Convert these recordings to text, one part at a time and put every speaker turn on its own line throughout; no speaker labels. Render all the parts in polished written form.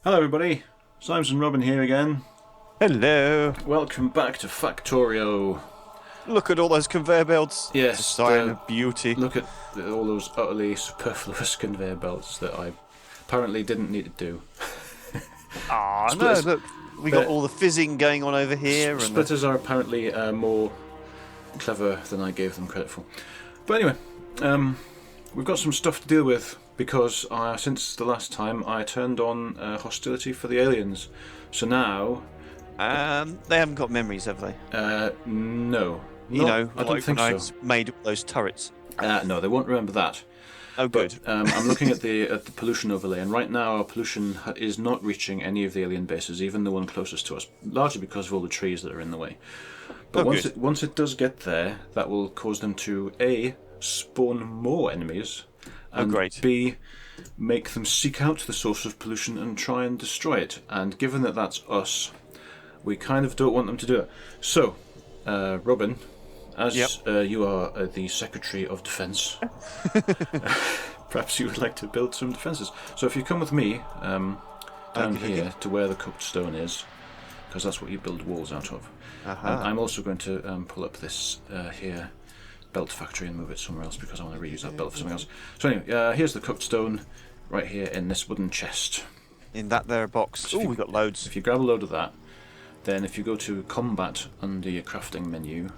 Hello everybody, Simon and Robin here again.
Hello.
Welcome back to Factorio.
Look at all those conveyor belts.
Yes,
it's a sign of beauty.
Look at all those utterly superfluous conveyor belts that I apparently didn't need to do.
Ah, no, look. We got all the fizzing going on over here.
Splitters are apparently more clever than I gave them credit for. But anyway, we've got some stuff to deal with because since the last time I turned on hostility for the aliens. So now...
they haven't got memories, have they?
No.
You know,
I don't think
when
so.
I made those turrets.
No, they won't remember that.
Oh, good.
But, I'm looking at the pollution overlay, and right now our pollution is not reaching any of the alien bases, even the one closest to us, largely because of all the trees that are in the way. But once it does get there, that will cause them to A, spawn more enemies, and B, make them seek out the source of pollution and try and destroy it. And given that that's us, we kind of don't want them to do it. So, Robin, as you are the Secretary of Defence, perhaps you would like to build some defences. So if you come with me down here to where the cooked stone is, because that's what you build walls out of. I'm also going to pull up this here belt factory and move it somewhere else because I want to reuse that belt for something else. So anyway, here's the cooked stone right here in this wooden chest.
In that there box. Oh, we've got loads.
If you grab a load of that, then if you go to combat under your crafting menu,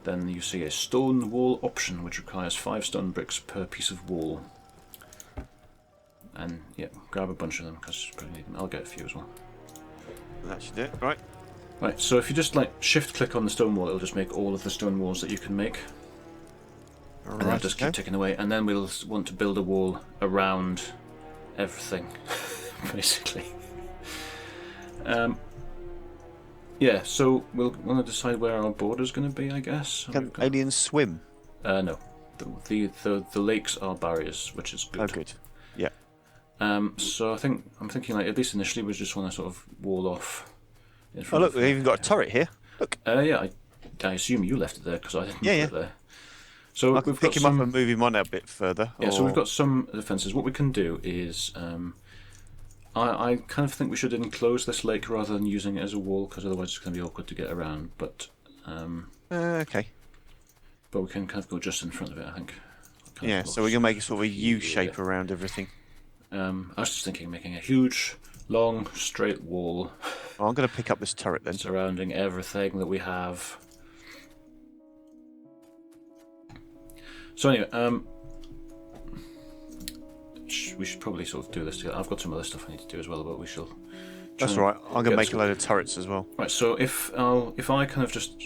then you see a stone wall option which requires 5 stone bricks per piece of wall. And yeah, grab a bunch of them because you probably need them. I'll get a few as well.
That should do it, right?
Right, so if you just like shift click on the stone wall, it'll just make all of the stone walls that you can make. And then just keep ticking away, and then we'll want to build a wall around everything, basically. Yeah, so we'll want to decide where our border's going to be, I guess.
Can aliens swim?
No, the lakes are barriers, which is good.
Oh, good. Yeah.
So I'm thinking like at least initially we just want to sort of wall off. In front
look, we've even got a turret here. Look.
Yeah, I assume you left it there because I didn't put it there. So
I can pick him up and move him on a bit further.
Yeah, so we've got some defences. What we can do is, I kind of think we should enclose this lake rather than using it as a wall because otherwise it's going to be awkward to get around. But
okay.
But we can kind of go just in front of it, I think.
Yeah, so we're going to make a sort of a U shape around everything.
I was just thinking of making a huge, long, straight wall.
Oh, I'm going to pick up this turret then.
Surrounding everything that we have. So anyway, we should probably sort of do this together. I've got some other stuff I need to do as well, but we shall.
That's right. I'm going to make a load of turrets as well.
Right. So if I kind of just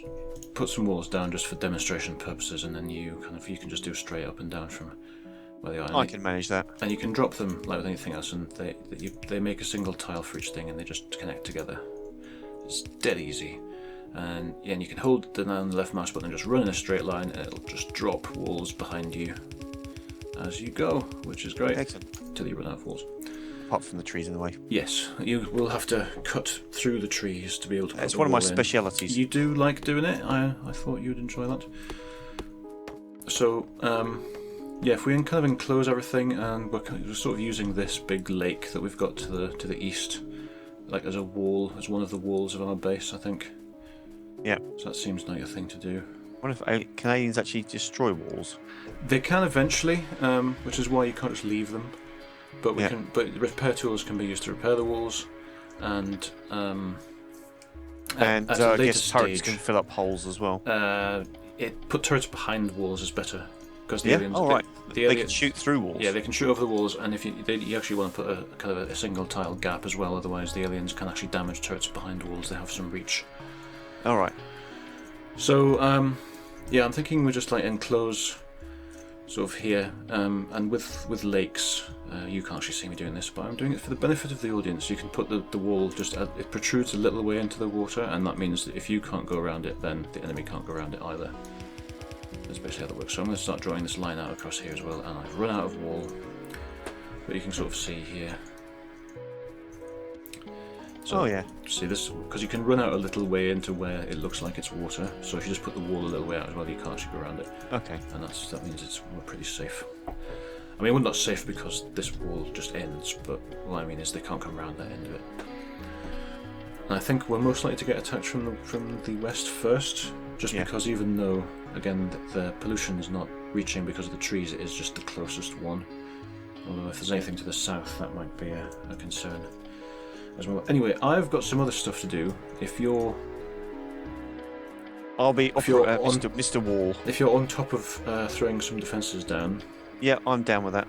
put some walls down just for demonstration purposes, and then you can just do straight up and down from where they are.
I can manage that.
And you can drop them like with anything else, and they make a single tile for each thing, and they just connect together. It's dead easy. And you can hold down the left mouse button and just run in a straight line, and it'll just drop walls behind you as you go, which is great.
Excellent.
Until you run out of walls.
Apart from the trees in the way.
Yes, you will have to cut through the trees to be able to put
It's
the
one of my
wall in.
specialities.
You do like doing it? I thought you'd enjoy that. So, yeah, if we kind of enclose everything, and we're sort of using this big lake that we've got to the east, like as a wall, as one of the walls of our base, I think.
Yeah.
So that seems like a thing to do.
What if can aliens actually destroy walls?
They can eventually, which is why you can't just leave them. But we can. But repair tools can be used to repair the walls, and
I guess turrets can fill up holes as well.
Put turrets behind walls is better because the aliens.
They can shoot through walls.
Yeah, they can shoot over the walls, and if you actually want to put a kind of a single tile gap as well, otherwise the aliens can actually damage turrets behind walls. They have some reach.
All right.
So yeah, I'm thinking we just like enclose sort of here, and with lakes. You can't actually see me doing this, but I'm doing it for the benefit of the audience. You can put the wall just it protrudes a little way into the water, and that means that if you can't go around it, then the enemy can't go around it either. That's basically how that works. So I'm going to start drawing this line out across here as well, and I've run out of wall, but you can sort of see here. So, see this, because you can run out a little way into where it looks like it's water. So if you just put the wall a little way out as well, you can't actually go around it.
Okay.
And that means we're pretty safe. I mean, well, not safe because this wall just ends, but what I mean is they can't come around that end of it. And I think we're most likely to get attacked from the west first, just because even though, again, the pollution is not reaching because of the trees, it is just the closest one. Although if there's anything to the south, that might be a concern as well. Anyway, I've got some other stuff to do. If you're...
I'll be Mr. Wall.
If you're on top of throwing some defences down...
Yeah, I'm down with that.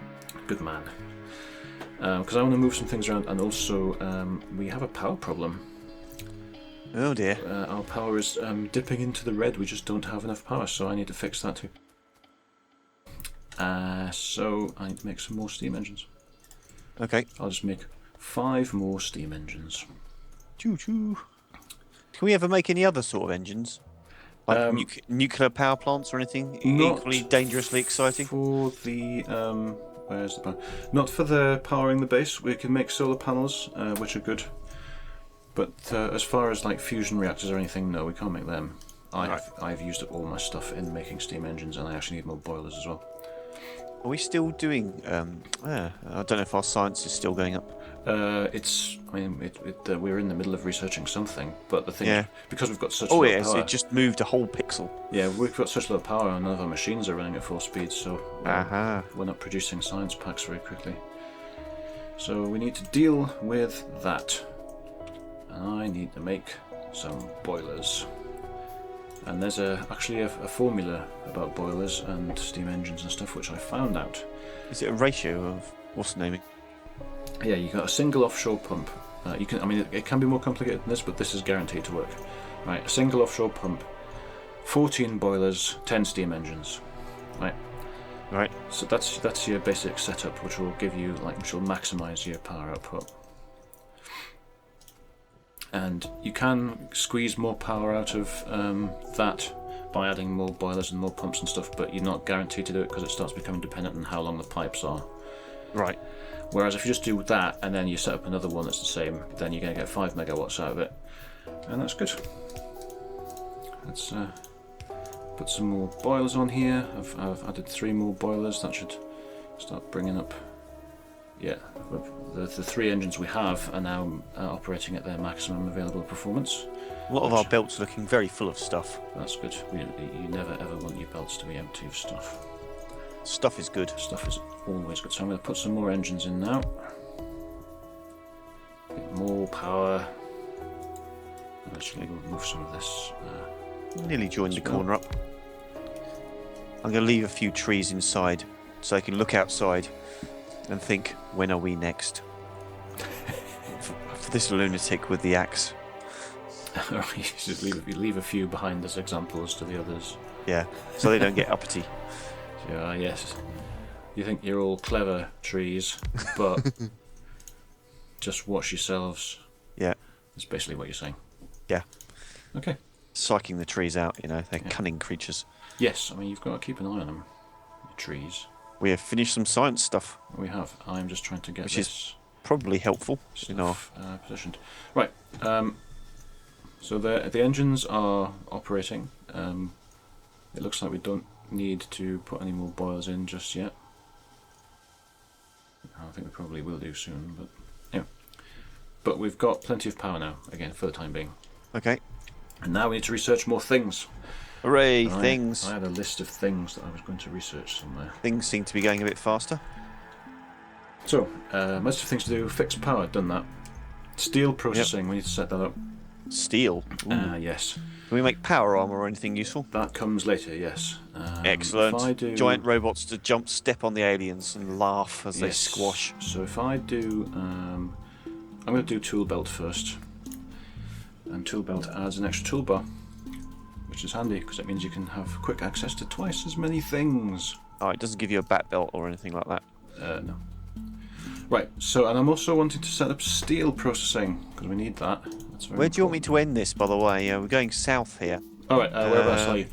Good man. Because I want to move some things around, and also we have a power problem.
Oh dear.
Our power is dipping into the red. We just don't have enough power, so I need to fix that too. So I need to make some more steam engines.
Okay.
I'll just make 5 more steam engines.
Choo choo. Can we ever make any other sort of engines? Like nuclear power plants or anything equally dangerously exciting?
For the where's the power? Not for the powering the base. We can make solar panels, which are good. But as far as like fusion reactors or anything, no, we can't make them. I've used up all my stuff in making steam engines, and I actually need more boilers as well.
Are we still doing? I don't know if our science is still going up.
We're in the middle of researching something, but the thing, because we've got such
low
power,
it just moved a whole pixel.
Yeah, we've got such low power, and none of our machines are running at full speed, so we're not producing science packs very quickly. So we need to deal with that. And I need to make some boilers. And there's actually a formula about boilers and steam engines and stuff, which I found out.
Is it a ratio of what's the naming?
Yeah, you got a single offshore pump. It can be more complicated than this, but this is guaranteed to work. Right, a single offshore pump, 14 boilers, 10 steam engines. Right. So that's your basic setup, which will give you which will maximise your power output. And you can squeeze more power out of that by adding more boilers and more pumps and stuff, but you're not guaranteed to do it because it starts becoming dependent on how long the pipes are.
Right.
Whereas if you just do that and then you set up another one that's the same, then you're going to get 5 megawatts out of it, and that's good. Let's put some more boilers on here. I've added 3 more boilers. That should start bringing up. Yeah, the 3 engines we have are now operating at their maximum available performance.
A lot of our belts are looking very full of stuff.
That's good. You never ever want your belts to be empty of stuff.
Stuff is good.
Stuff is always good. So I'm going to put some more engines in now. Get more power. Actually, we'll move some of this.
Nearly joined the corner up. I'm going to leave a few trees inside so I can look outside and think, when are we next? for this lunatic with the axe.
You just leave a few behind as examples to the others.
Yeah, so they don't get uppity.
Yeah, yes. You think you're all clever trees, but just watch yourselves.
Yeah.
That's basically what you're saying.
Yeah.
Okay.
Psyching the trees out, they're cunning creatures.
Yes, you've got to keep an eye on them. The trees.
We have finished some science stuff.
We have. I'm just trying to get
which
this
is probably helpful
stuff, positioned. Right. So the engines are operating. It looks like we don't need to put any more boilers in just yet. I think we probably will do soon, but yeah. But we've got plenty of power now, again, for the time being.
Okay.
And now we need to research more things.
Hooray, things.
I had a list of things that I was going to research somewhere.
Things seem to be going a bit faster.
So, most of the things to do, fixed power, done that. Steel processing, we need to set that up.
Steel?
Yes.
Can we make power armor or anything useful?
That comes later, yes.
Excellent. Giant robots to step on the aliens and laugh as they squash.
So if I do... I'm going to do tool belt first. And tool belt adds an extra toolbar, which is handy because it means you can have quick access to twice as many things.
Oh, it doesn't give you a bat belt or anything like that?
No. Right, so, and I'm also wanting to set up steel processing because we need that. That's very
Where do you want me to end this, by the way? We're going south here.
Alright, whereabouts are you?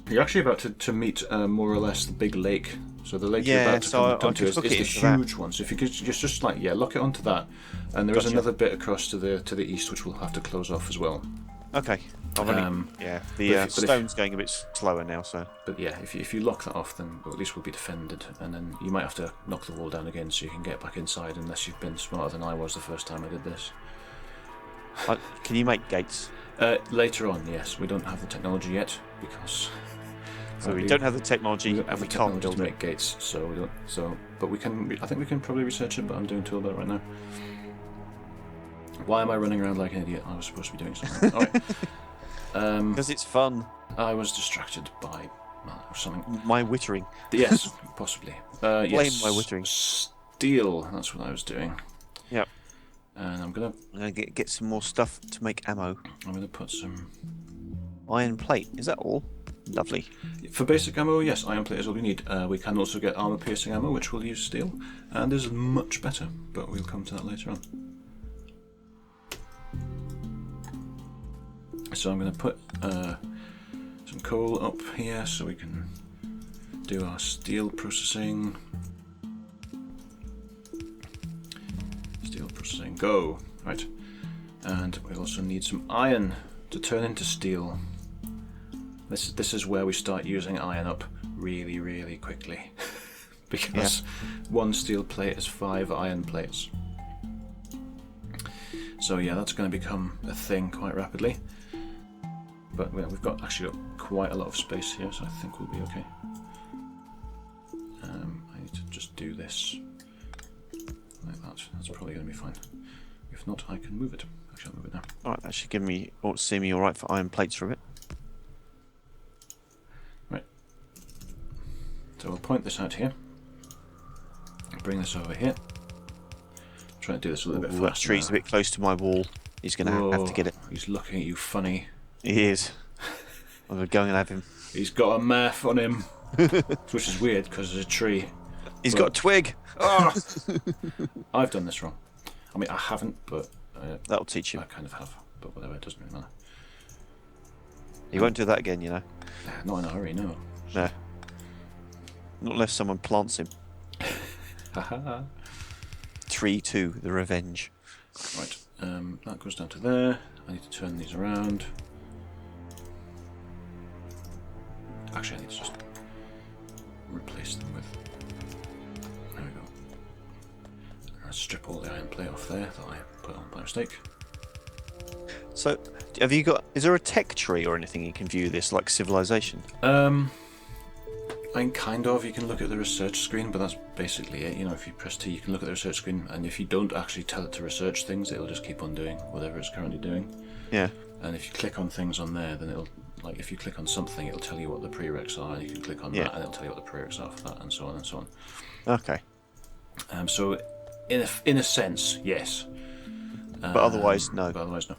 You're actually about to meet more or less the big lake. So the lake you're about to come to is the huge one. So if you could just lock it onto that, and there is another bit across to the east which we'll have to close off as well.
Okay. The stone's going a bit slower now, so.
But yeah, if you lock that off, then at least we'll be defended, and then you might have to knock the wall down again so you can get back inside, unless you've been smarter than I was the first time I did this.
Can you make gates?
Later on, yes. We don't have the technology yet because.
So we don't have the technology, and we can't build
to make gates. So we don't. So, but we can. I think we can probably research it, but I'm doing too about it right now. Why am I running around like an idiot? I was supposed to be doing something. All right.
Because it's fun.
I was distracted by something.
My wittering.
Yes, possibly.
Blame
yes,
my wittering.
Steel. That's what I was doing.
Yep.
And I'm gonna
get some more stuff to make ammo.
I'm gonna put some
iron plate. Is that all? Lovely.
For basic ammo, yes, iron plate is all we need. We can also get armor piercing ammo, which will use steel, and is much better. But we'll come to that later on. So I'm going to put some coal up here so we can do our steel processing. Steel processing, go! Right. And we also need some iron to turn into steel. This is where we start using iron up really, really quickly. Because one steel plate is 5 iron plates. So yeah, that's going to become a thing quite rapidly. But we've actually got quite a lot of space here, so I think we'll be okay. I need to just do this like that. That's probably going to be fine. If not, I can move it. Actually, I'll move it now.
Alright, that should give me, or see me alright for iron plates for a bit.
Right. So we'll point this out here. Bring this over here. Try to do this a little bit faster.
That tree's a bit close to my wall. He's going to have to get it.
He's looking at you funny.
He is. I'm going to go and have him.
He's got a math on him, which is weird because there's a tree.
He's got a twig.
Oh! I've done this wrong. I mean, I haven't, but
that'll teach you.
I kind of have, but whatever. It doesn't really matter.
He won't do that again, you know.
Not in a hurry, no.
No. Not unless someone plants him.
Haha.
3-2, the revenge.
Right. That goes down to there. I need to turn these around. Actually, I need to just replace them with. There we go. I'll strip all the iron plate off there that I put on by mistake.
So, have you got? Is there a tech tree or anything you can view this, like civilization?
I mean, kind of. You can look at the research screen, but that's basically it. You know, if you press T, you can look at the research screen, and if you don't actually tell it to research things, it'll just keep on doing whatever it's currently doing.
Yeah.
And if you click on things on there, then it'll, like, if you click on something, it'll tell you what the prereqs are, and you can click on that, and it'll tell you what the prereqs are for that, and so on and so on.
Okay.
So, in a sense, yes.
But otherwise, no.
But otherwise, no.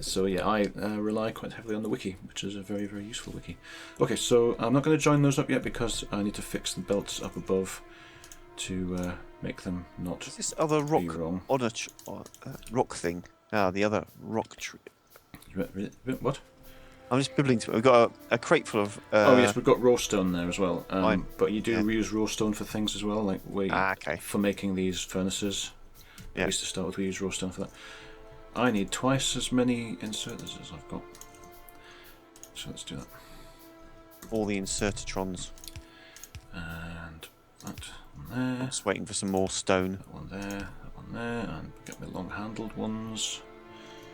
So yeah, I rely quite heavily on the wiki, which is a very, very useful wiki. Okay, so I'm not going to join those up yet because I need to fix the belts up above to make them not.
Is this other rock
wrong.
on a rock thing? Ah, the other rock tree.
What?
I'm just bibbling to it. We've got a crate full of.
Oh yes, we've got raw stone there as well.
Fine.
But you do use raw stone for things as well, like
okay.
For making these furnaces. At least to start with, we use raw stone for that. I need twice as many inserters as I've got. So let's do that.
All the insertatrons.
And that one there.
Just waiting for some more stone.
That one there, and get my long-handled ones.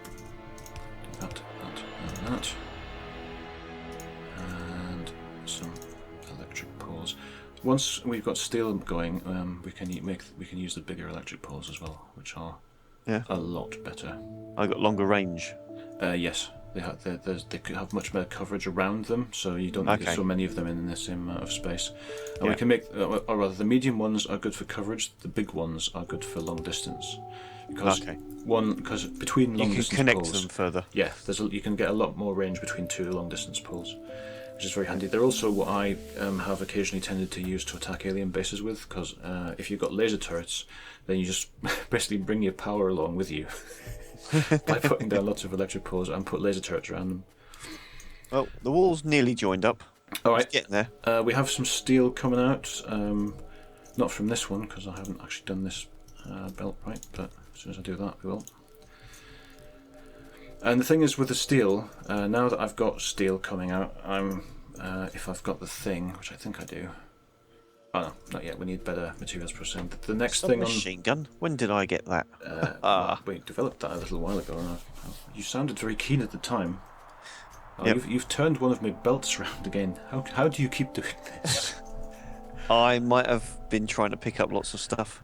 Do that, and that. And some electric poles. Once we've got steel going, we can use the bigger electric poles as well, which are a lot better.
I got longer range.
Yes, they could have much better coverage around them, so you don't get so many of them in the same amount of space. And we can make, or rather, the medium ones are good for coverage. The big ones are good for long distance. Because between long distance poles, you can connect
them further.
Yeah, you can get a lot more range between 2 long distance poles, which is very handy. They're also what I have occasionally tended to use to attack alien bases with, because if you've got laser turrets, then you just basically bring your power along with you by putting down lots of electric poles and put laser turrets around them.
Well, the wall's nearly joined up.
All right,
it's getting there.
We have some steel coming out, not from this one because I haven't actually done this belt right, but as soon as I do that, we will. And the thing is with the steel, now that I've got steel coming out, if I've got the thing, which I think I do. Oh no, not yet. We need better materials processing. The next thing on
machine gun. When did I get that?
well, we developed that a little while ago, and you sounded very keen at the time. Oh,
yep.
You've turned one of my belts round again. How do you keep doing this?
I might have been trying to pick up lots of stuff.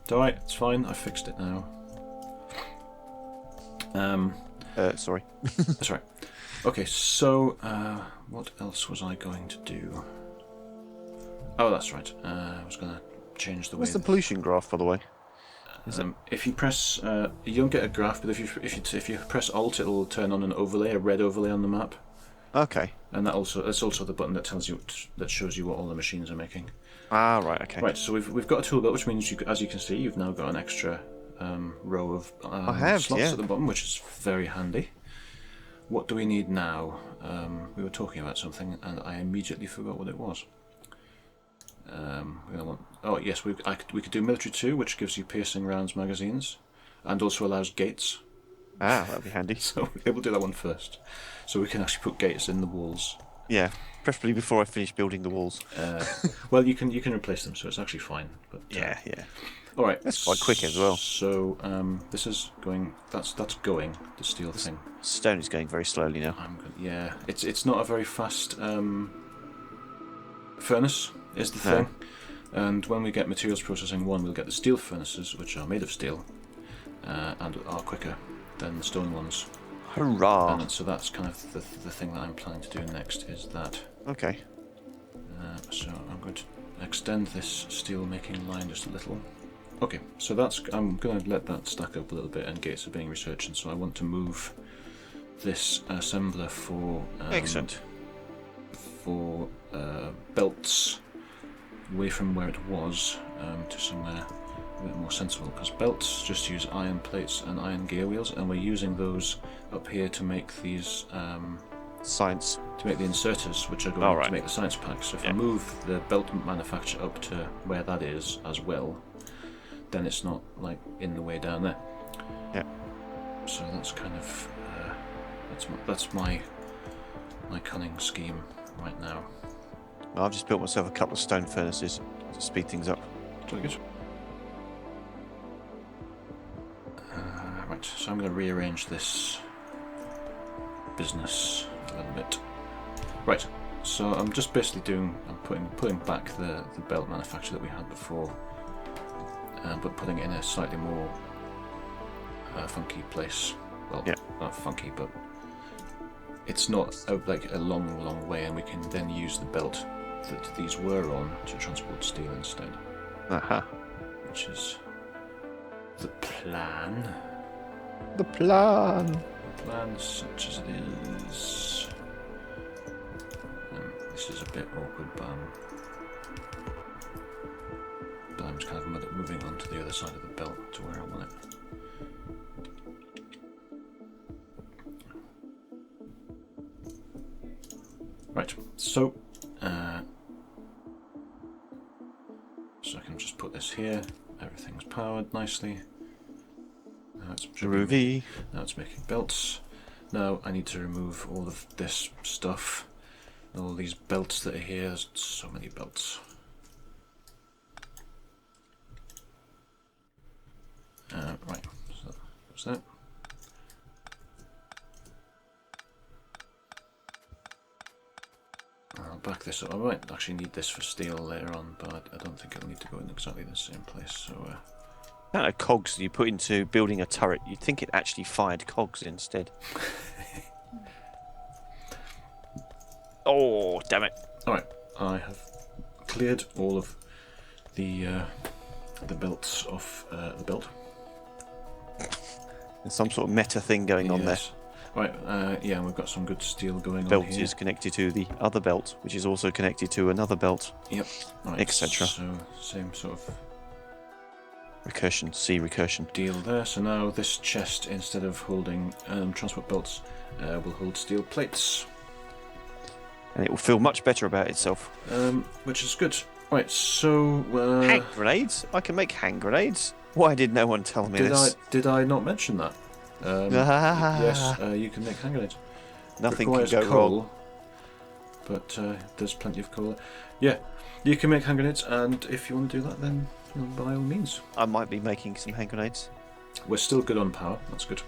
It's alright, it's fine. I fixed it now.
Sorry.
That's right. Okay, so what else was I going to do? Oh, that's right. I was going to change the way.
What's the pollution graph, by the way?
If you press, you don't get a graph, but if you press Alt, it'll turn on an overlay, a red overlay on the map.
Okay.
And that's also the button that tells you that shows you what all the machines are making.
Ah, right. Okay.
Right. So we've got a tool belt, which means as you can see, you've now got an extra row of slots at the bottom, which is very handy. What do we need now? We were talking about something, and I immediately forgot what it was. We're gonna want. Oh yes, we could do military 2, which gives you piercing rounds magazines, and also allows gates.
Ah, that'd be handy.
So we'll do that one first, so we can actually put gates in the walls.
Yeah, preferably before I finish building the walls.
Well, you can replace them, so it's actually fine. But
yeah.
All right,
that's quite quick as well.
So this is going. That's going. The steel thing.
Stone is going very slowly now.
Yeah, it's not a very fast furnace. Is the thing. And when we get materials processing 1, we'll get the steel furnaces, which are made of steel, and are quicker than the stone ones.
Hurrah!
And so that's kind of the thing that I'm planning to do next, is that.
Okay.
So I'm going to extend this steel making line just a little. Okay, so I'm going to let that stack up a little bit, and gates are being researched, and so I want to move this assembler for
excellent.
For belts away from where it was to somewhere a bit more sensible, because belts just use iron plates and iron gear wheels, and we're using those up here to make these
science,
to make the inserters, which are going to make the science packs. So if I move the belt manufacture up to where that is as well, then it's not like in the way down there.
Yeah.
So that's kind of that's my cunning scheme right now.
I've just built myself a couple of stone furnaces to speed things up.
Very good. Right, so I'm going to rearrange this business a little bit. Right, so I'm just basically putting back the belt manufacture that we had before, but putting it in a slightly more funky place. Well, not funky, but it's not like a long way, and we can then use the belt that these were on to transport steel instead. Which is the plan.
The plan.
The plan such as it is. This is a bit awkward, but I'm just kind of moving on to the other side of the belt to where I want it. Right, so I can just put this here. Everything's powered nicely. Now it's making belts. Now I need to remove all of this stuff. All these belts that are here. There's so many belts. Right, so that's that. I'll back this up. I might actually need this for steel later on, but I don't think it'll need to go in exactly the same place. So,
kind of cogs that you put into building a turret, you'd think it actually fired cogs instead. Oh, damn it!
All right, I have cleared all of the belts off the belt.
There's some sort of meta thing going on there.
Right, yeah, we've got some good steel going
belt
on here.
Is connected to the other belt, which is also connected to another belt.
Yep. Right,
etc.
So same sort of
recursion
deal there. So now this chest, instead of holding transport belts, will hold steel plates,
and it will feel much better about itself.
Which is good. Right, so
hand grenades. I can make hand grenades. Why did no one tell me this?
Did I not mention that? Yes, you can make hand grenades.
Nothing can
Requires
go
coal,
wrong.
but there's plenty of coal. Yeah, you can make hand grenades, and if you want to do that, then by all means.
I might be making some hand grenades.
We're still good on power. That's good.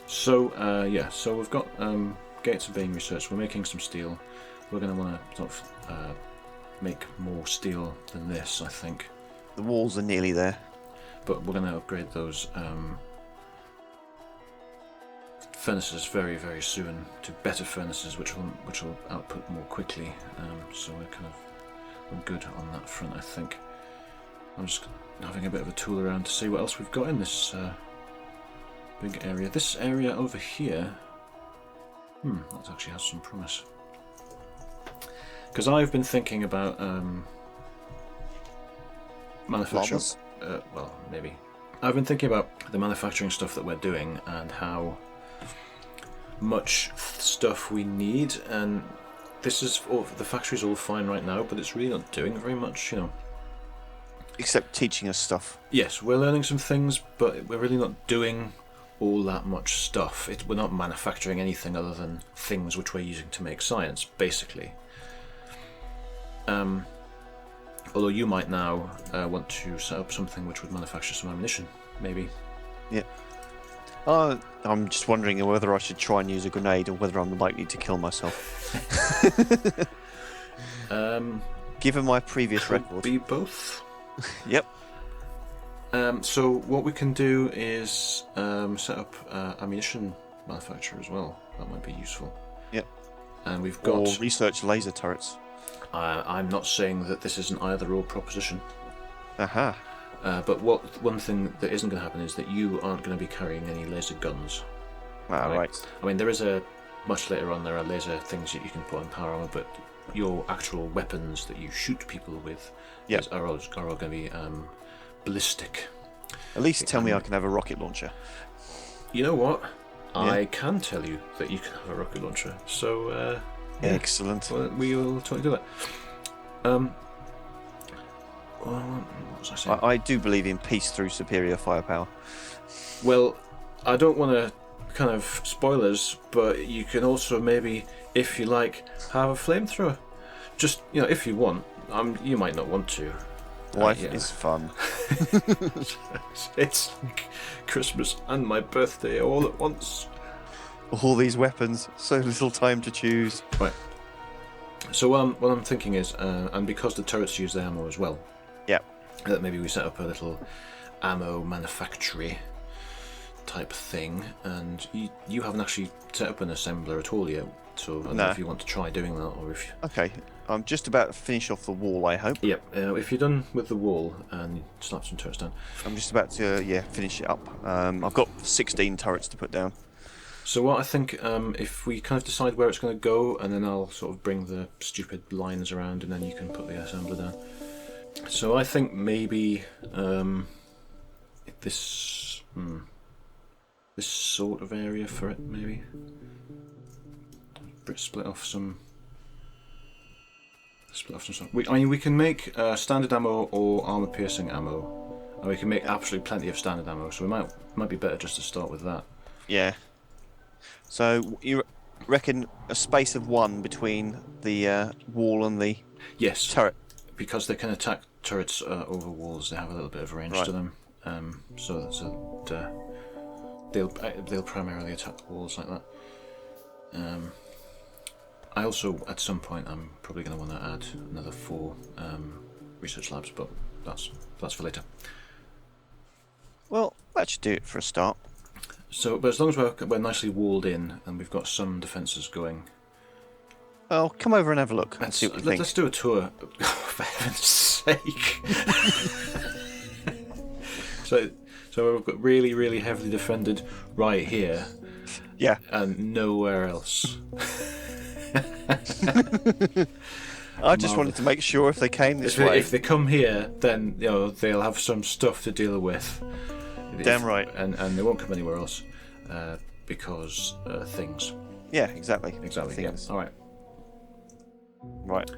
So yeah, so we've got gates are being researched. We're making some steel. We're going to want to sort of make more steel than this, I think.
The walls are nearly there.
But we're going to upgrade those furnaces very, very soon to better furnaces, which will output more quickly. So we're good on that front, I think. I'm just having a bit of a tool around to see what else we've got in this big area. This area over here, that actually has some promise. Because I've been thinking about manufacturing. Well, maybe. I've been thinking about the manufacturing stuff that we're doing and how much stuff we need. And this is the factory's all fine right now, but it's really not doing very much,
Except teaching us stuff.
Yes, we're learning some things, but we're really not doing all that much stuff. We're not manufacturing anything other than things which we're using to make science, basically. Although you might now want to set up something which would manufacture some ammunition, maybe.
Yeah. I'm just wondering whether I should try and use a grenade or whether I'm likely to kill myself. Given my previous record.
Be both.
Yep.
So what we can do is set up ammunition manufacturer as well. That might be useful.
Yep.
And we've got...
Or research laser turrets.
I'm not saying that this is an either-or proposition.
Aha.
But one thing that isn't going to happen is that you aren't going to be carrying any laser guns.
Right.
I mean, much later on, there are laser things that you can put on power armor, but your actual weapons that you shoot people with are all going to be ballistic.
At least tell me I can have a rocket launcher.
You know what? Yeah. I can tell you that you can have a rocket launcher. So,
excellent.
Well, we will totally do that. What was I saying?
I do believe in peace through superior firepower.
Well, I don't want to kind of spoilers, but you can also maybe, if you like, have a flamethrower. Just, if you want. You might not want to.
Life is fun.
It's like Christmas and my birthday all at once.
All these weapons, so little time to choose.
Right. So what I'm thinking is, and because the turrets use the ammo as well, that maybe we set up a little ammo manufactory type thing, and you haven't actually set up an assembler at all yet, so I don't know if you want to try doing that, or if...
Okay, I'm just about to finish off the wall, I hope.
Yep, if you're done with the wall and slap some turrets down.
I'm just about to, finish it up. I've got 16 turrets to put down.
So what I think, if we kind of decide where it's going to go, and then I'll sort of bring the stupid lines around, and then you can put the assembler down. So I think maybe this sort of area for it, maybe. Split off some stuff. We can make standard ammo or armor-piercing ammo, and we can make absolutely plenty of standard ammo. So we might be better just to start with that.
Yeah. So you reckon a space of 1 between the wall and the turret?
Because they can attack turrets over walls. They have a little bit of range to them, so they'll primarily attack walls like that. I also, at some point, I'm probably going to want to add another 4 research labs, but that's for later.
Well, that should do it for a start.
So, but as long as we're nicely walled in and we've got some defences going.
Well, come over and have a look and see what you think.
Let's do a tour, for heaven's sake. So we've got really, really heavily defended right here.
Yeah.
And nowhere else.
I just wanted to make sure if they came this way.
If they come here, then they'll have some stuff to deal with.
Damn right.
And they won't come anywhere else because things.
Yeah, exactly.
Exactly. Yeah. All right.
Right.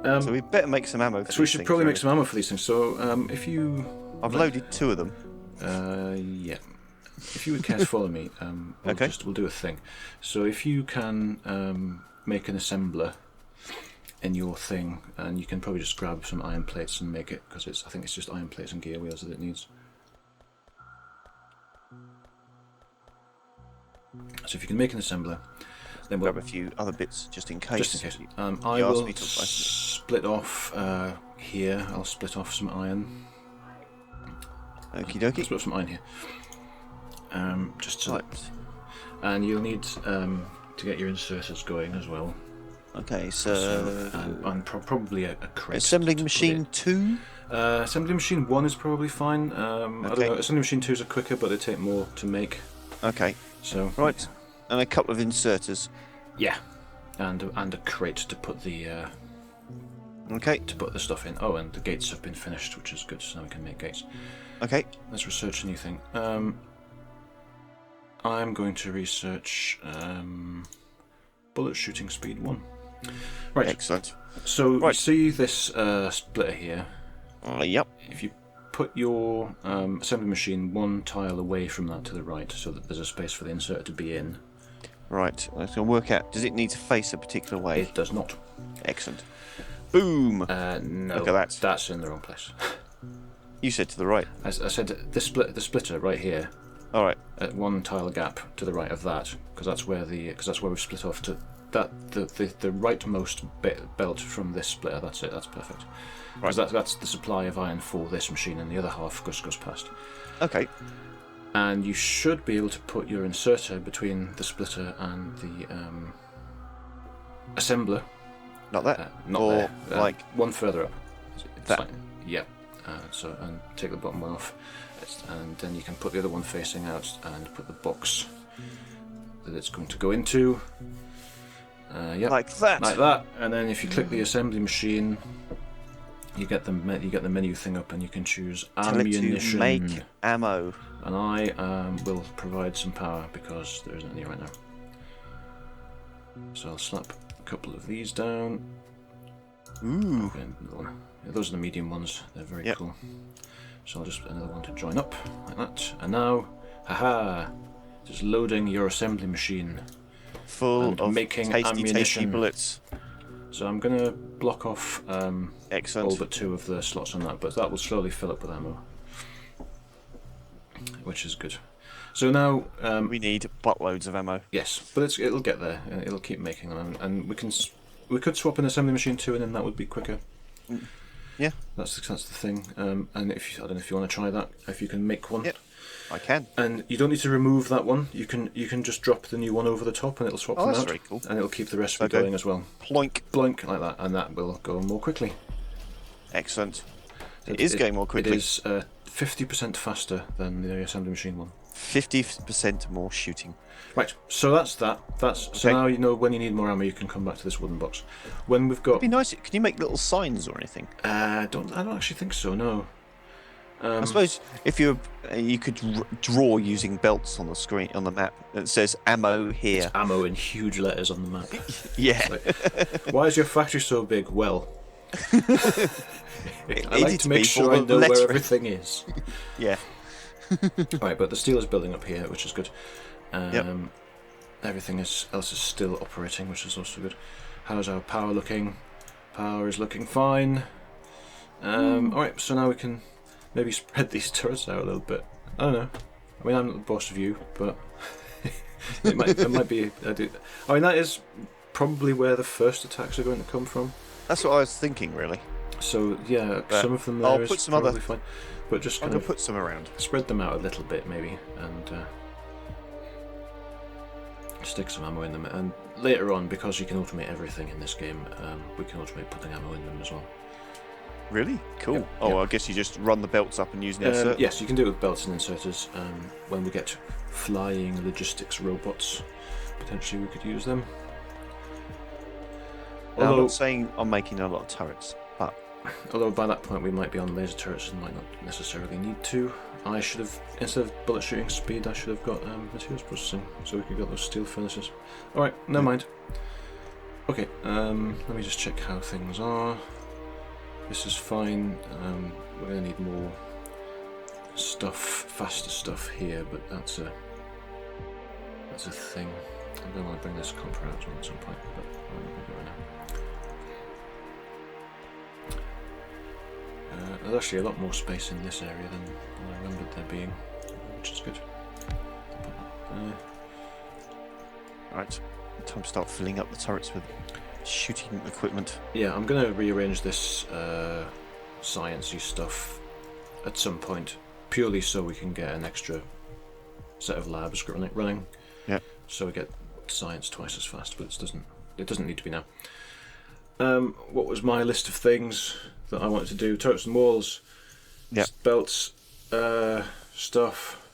So we better make some ammo.
So we should probably make some ammo for these things. So if you
I've loaded 2 of them.
Yeah. If you would care to follow me, we'll do a thing. So if you can make an assembler in your thing, and you can probably just grab some iron plates and make it, because I think it's just iron plates and gear wheels that it needs. So if you can make an assembler, then we'll
grab a few other bits just in case.
Just in case. I will split off here. I'll split off some iron.
Okie dokie.
I'll split off some iron here. Just to,
right.
And you'll need to get your inserters going as well.
Okay, so
and probably a crate.
Assembling machine 2.
Assembly machine 1 is probably fine. I don't know. Assembly machine 2s are quicker, but they take more to make.
Okay.
So
right, and a couple of inserters.
Yeah, and a crate to put the to put the stuff in. Oh, and the gates have been finished, which is good. So now we can make gates.
Okay.
Let's research a new thing. I'm going to research bullet shooting speed 1. Right.
Excellent.
So you see this splitter here?
Yep.
If you put your assembly machine 1 tile away from that to the right, so that there's a space for the inserter to be in.
Right. I can work out. Does it need to face a particular way?
It does not.
Excellent. Boom.
No.
Look at that.
That's in the wrong place.
You said to the right.
As I said, the splitter right here.
All right.
At 1 tile gap to the right of that, because that's where we've split off to that the rightmost belt from this splitter. That's it. That's perfect. Because that's the supply of iron for this machine, and the other half goes past.
Okay.
And you should be able to put your inserter between the splitter and the assembler.
Not that.
Not
or
there.
Like
1 further up.
that.
Fine. Yeah. So and take the bottom one off, and then you can put the other one facing out and put the box that it's going to go into. Yeah.
Like that.
Like that. And then if you click the assembly machine, you get the menu thing up, and you can choose ammunition.
To make ammo.
And I will provide some power because there isn't any right now. So I'll slap a couple of these down.
Ooh.
Yeah, those are the medium ones. They're very cool. So I'll just put another one to join up like that. And now, haha, just loading your assembly machine.
Full of
making
tasty bullets.
So I'm going to block off
Excellent.
all but 2 of the slots on that, but that will slowly fill up with ammo, which is good. So now
we need buttloads of ammo.
Yes, but it'll get there. It'll keep making them, and we could swap an assembly machine 2, and then that would be quicker.
Yeah,
that's the thing. And I don't know if you want to try that. If you can make one.
Yep, I can.
And you don't need to remove that one. You can just drop the new one over the top, and it'll swap them out.
That's very cool.
And it'll keep the rest of it going as well.
Ploink,
blink like that, and that will go more quickly.
Excellent. It is going more quickly.
It is 50% faster than the assembly machine one.
50% more shooting.
Right, so that's that. So now you know when you need more ammo, you can come back to this wooden box. When we've got,
it'd be nice. Can you make little signs or anything?
I don't actually think so. No.
I suppose if you could draw using belts on the screen on the map that says ammo here.
It's ammo in huge letters on the map.
Yeah.
Like, why is your factory so big? Well, I like to make sure I know where everything is.
Yeah.
Right, but the steel is building up here, which is good.
Yep.
Everything else is still operating, which is also good. How's our power looking? Power is looking fine. Alright, so now we can maybe spread these turrets out a little bit. I don't know. I mean, I'm not the boss of you, but it might be. I mean, that is probably where the first attacks are going to come from.
That's what I was thinking, really.
So yeah, some of them there
I'll put some
probably
other.
Fine. But just
I'm gonna put some around.
Spread them out a little bit, maybe, and stick some ammo in them. And later on, because you can automate everything in this game, we can automate putting ammo in them as well.
Really? Cool.
Yep.
Oh, I guess you just run the belts up and use an insert.
Yes, you can do it with belts and inserters. When we get flying logistics robots, potentially we could use them.
Now, I'm not saying I'm making a lot of turrets, but
although by that point we might be on laser turrets and might not necessarily need to. I should have, instead of bullet shooting speed, I should have got materials processing, so we could get those steel furnaces. Alright, never mind. Okay, let me just check how things are. This is fine. We're going to need more faster stuff here, but that's a thing. I'm going to want to bring this copper out at some point, but I'm not going to do it now. There's actually a lot more space in this area than I remembered there being, which is good.
Right, time to start filling up the turrets with shooting equipment.
Yeah, I'm going to rearrange this sciencey stuff at some point, purely so we can get an extra set of labs running.
Yeah.
So we get science twice as fast, but it doesn't need to be now. What was my list of things that I wanted to do? Turrets and walls, belts, stuff,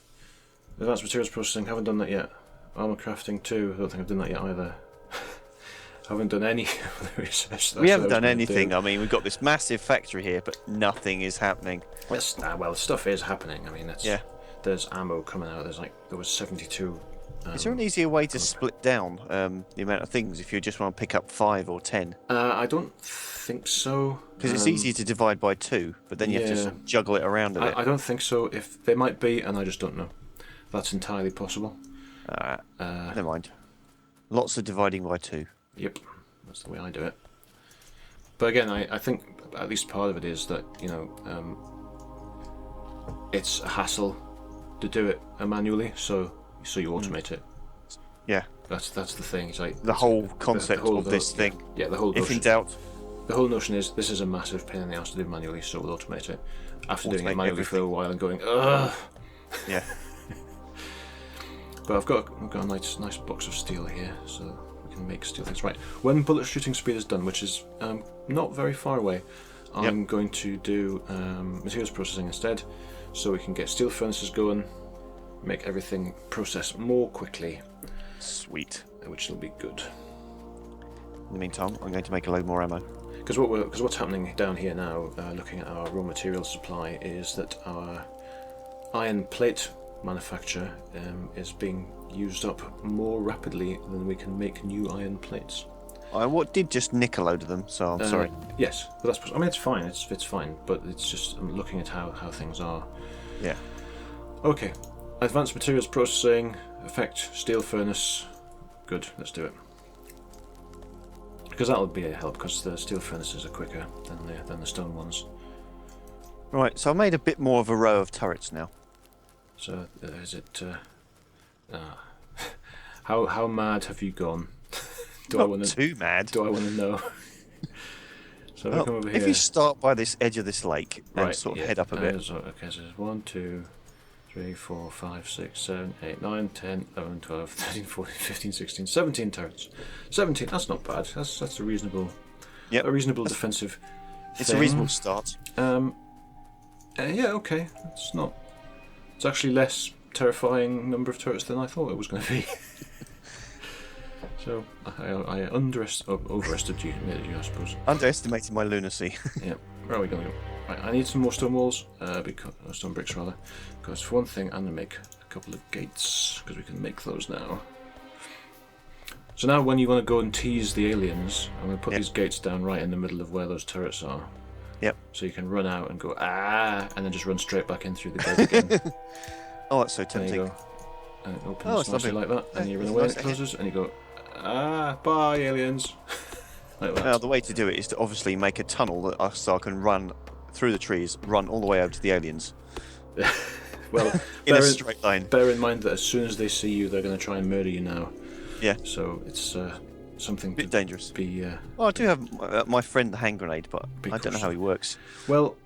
advanced materials processing. Haven't done that yet. Armor crafting too. I don't think I've done that yet either. Haven't done any of the research.
We haven't done anything. I mean, we've got this massive factory here, but nothing is happening.
Well, stuff is happening. I mean, there's ammo coming out. There was 72.
Is there an easier way to split down the amount of things if you just want to pick up 5 or 10?
I don't think so.
Because it's easy to divide by 2, but then you have to juggle it around a bit.
I don't think so. If they might be, and I just don't know. That's entirely possible.
Never mind. Lots of dividing by 2.
Yep, that's the way I do it. But again, I think at least part of it is that, it's a hassle to do it manually, so you automate it.
Yeah.
That's the thing. It's like
the whole concept of this thing.
Yeah, the whole notion.
If in doubt.
The whole notion is this is a massive pain in the ass to do manually, so we'll automate it. After doing it manually for a while and going, ugh.
Yeah.
But I've got a nice box of steel here, so we can make steel things. Right. When bullet shooting speed is done, which is not very far away, I'm going to do materials processing instead, so we can get steel furnaces going, make everything process more quickly.
Sweet.
Which will be good.
In the meantime, I'm going to make a load more ammo.
Because what's happening down here now, looking at our raw materials supply, is that our iron plate manufacture is being used up more rapidly than we can make new iron plates.
I did just nick a load of them, so I'm sorry.
Yes, but that's. I mean, it's fine. It's fine, but it's just I'm looking at how things are.
Yeah.
Okay. Advanced materials processing, effect steel furnace. Good. Let's do it. Because that'll be a help. Because the steel furnaces are quicker than the stone ones.
Right. So I made a bit more of a row of turrets now.
So is it? How mad have you gone?
Not too mad.
Do I want to know? So we come over here.
If you start by this edge of this lake and sort of head up a bit.
Okay, so there's 1, 2, 3, 4, 5, 6, 7, 8, 9, 10, 11, 12, 13, 14, 15, 16, 17 turrets. 17. That's not bad. That's a reasonable.
Yep.
A reasonable defensive.
It's a reasonable start.
Yeah. Okay. It's actually less terrifying number of turrets than I thought it was going to be. So I overestimated you, I suppose.
Underestimated my lunacy.
Yeah. Where are we going? Right, I need some more stone walls, stone bricks rather, because for one thing I'm going to make a couple of gates, because we can make those now. So now when you want to go and tease the aliens, I'm going to put these gates down right in the middle of where those turrets are.
Yep.
So you can run out and go, and then just run straight back in through the gate again.
Oh, that's so tempting.
There you go. And it opens nicely like that, and you run away and it closes, and you go, bye aliens. Like that.
Now the way to do it is to obviously make a tunnel that I can run through the trees, run all the way over to the aliens.
Well,
in a straight line.
Bear in mind that as soon as they see you, they're going to try and murder you now.
Yeah.
So it's something.
A bit dangerous.
Well,
I do have my friend the hand grenade, but I don't know how he works.
Well,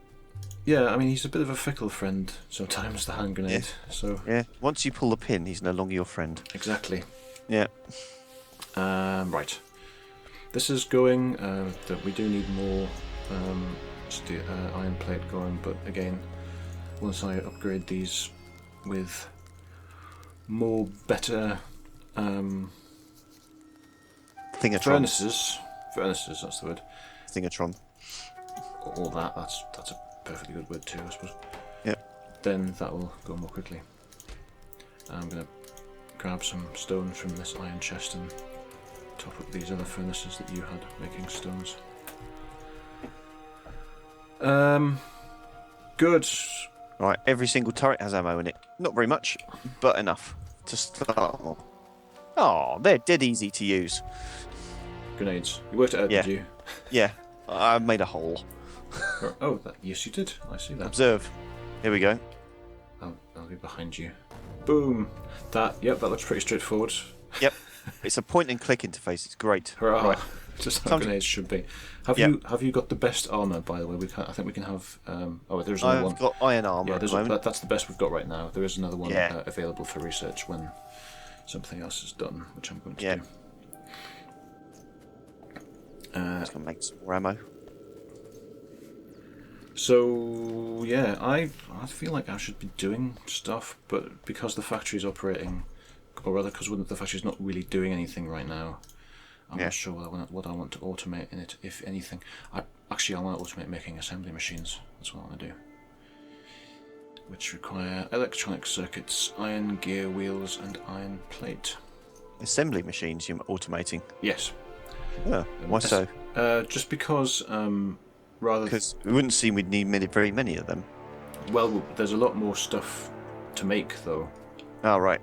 yeah, I mean he's a bit of a fickle friend sometimes. The hand grenade.
Yeah.
So.
Yeah. Once you pull the pin, he's no longer your friend.
Exactly.
Yeah.
Right. This is going. That we do need more iron plate going, but again, once I upgrade these with more better furnaces, that's the word.
Thingatron.
All that's a perfectly good word too, I suppose.
Yep.
Then that will go more quickly. I'm gonna grab some stone from this iron chest and top up these other furnaces that you had making stones. Good.
Right, every single turret has ammo in it. Not very much, but enough to start. Oh, they're dead easy to use.
Grenades. You worked it out,
Yeah.
did you?
Yeah, I made a hole.
Oh, yes, you did. I see that.
Observe. Here we go.
I'll be behind you. Boom. Yep, that looks pretty straightforward.
Yep. It's a point and click interface. It's great.
Hurrah!
Right.
Just how grenades should be. Have you got the best armor? By the way, I think we can have. There's another one.
I've got iron armor.
Yeah,
at the moment.
that's the best we've got right now. There is another one
Yeah.
available for research when something else is done, which I'm going to do.
Just gonna make some more ammo.
So yeah, I feel like I should be doing stuff, but because the factory's operating, or rather, because the factory's not really doing anything right now, I'm not sure what I want to automate in it, if anything. I want to automate making assembly machines. That's what I want to do, which require electronic circuits, iron gear wheels, and iron plate.
Assembly machines you're automating.
Yes.
Yeah. Why so?
Just because,
Because it wouldn't seem we'd need very many of them.
Well, there's a lot more stuff to make, though.
Oh, right.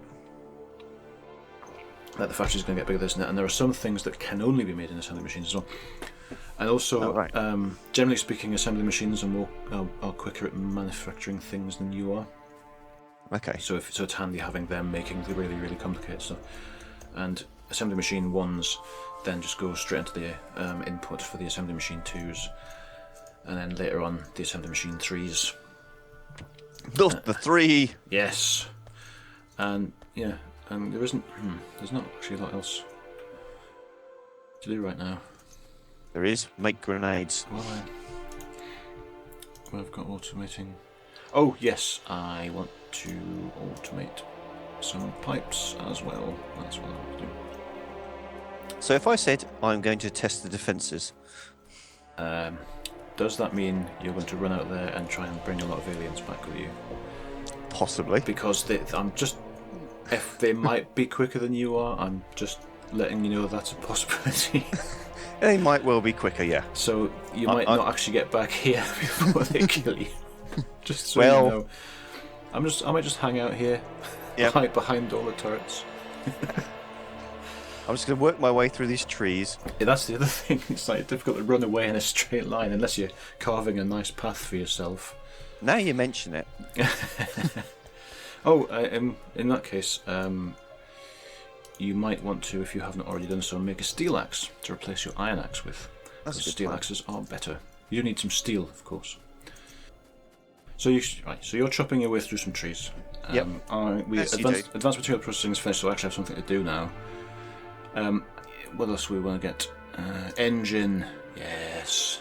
That the factory's going to get bigger, isn't it? And there are some things that can only be made in assembly machines as well. And also, generally speaking, assembly machines are quicker at manufacturing things than you are.
Okay.
So it's handy having them making the really, really complicated stuff. And assembly machine 1s then just go straight into the input for the assembly machine 2s. And then later on, the assembly machine 3s.
The 3!
Yes. And, yeah, and there's not actually a lot else to do right now.
There is. Make grenades.
Well, I've got automating. Oh, yes, I want to automate some pipes as well. That's what I want to do.
So if I said I'm going to test the defences...
does that mean you're going to run out there and try and bring a lot of aliens back with you?
Possibly.
Because if they might be quicker than you are, I'm just letting you know that's a possibility.
They might well be quicker, yeah.
So you might not actually get back here before they kill you. Just so
well,
you know. I might just hang out here, behind all the turrets.
I'm just going to work my way through these trees.
Yeah, that's the other thing. It's like difficult to run away in a straight line unless you're carving a nice path for yourself.
Now you mention it.
In that case, you might want to, if you haven't already done so, make a steel axe to replace your iron axe with. Because steel axes are better. You do need some steel, of course. So you're chopping your way through some trees.
Yep.
Advanced material processing is finished, so I actually have something to do now. What else do we want to get? Engine. Yes.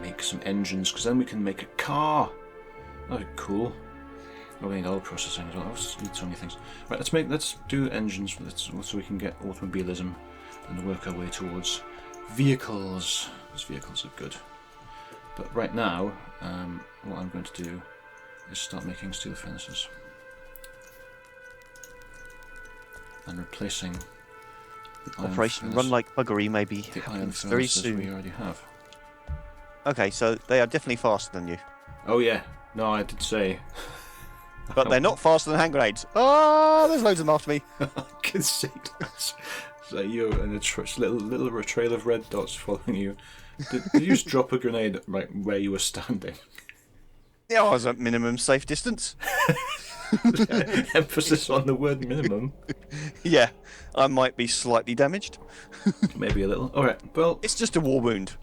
Make some engines, because then we can make a car. That'd be cool. Oh, we need oil processing as well. We need so many things. Right, let's do engines so we can get automobilism and work our way towards vehicles. Because vehicles are good. But right now, what I'm going to do is start making steel furnaces. And replacing the
Operation Run Like Buggery may be very soon.
We already have.
Okay, so they are definitely faster than you.
Oh yeah, no, I did say.
But they're not faster than hand grenades. Oh, there's loads of them after me.
I can see that. So you and a little trail of red dots following you. Did you just drop a grenade right where you were standing?
Yeah, I was at minimum safe distance.
Emphasis on the word minimum.
Yeah, I might be slightly damaged.
Maybe a little. Alright, well...
It's just a war wound.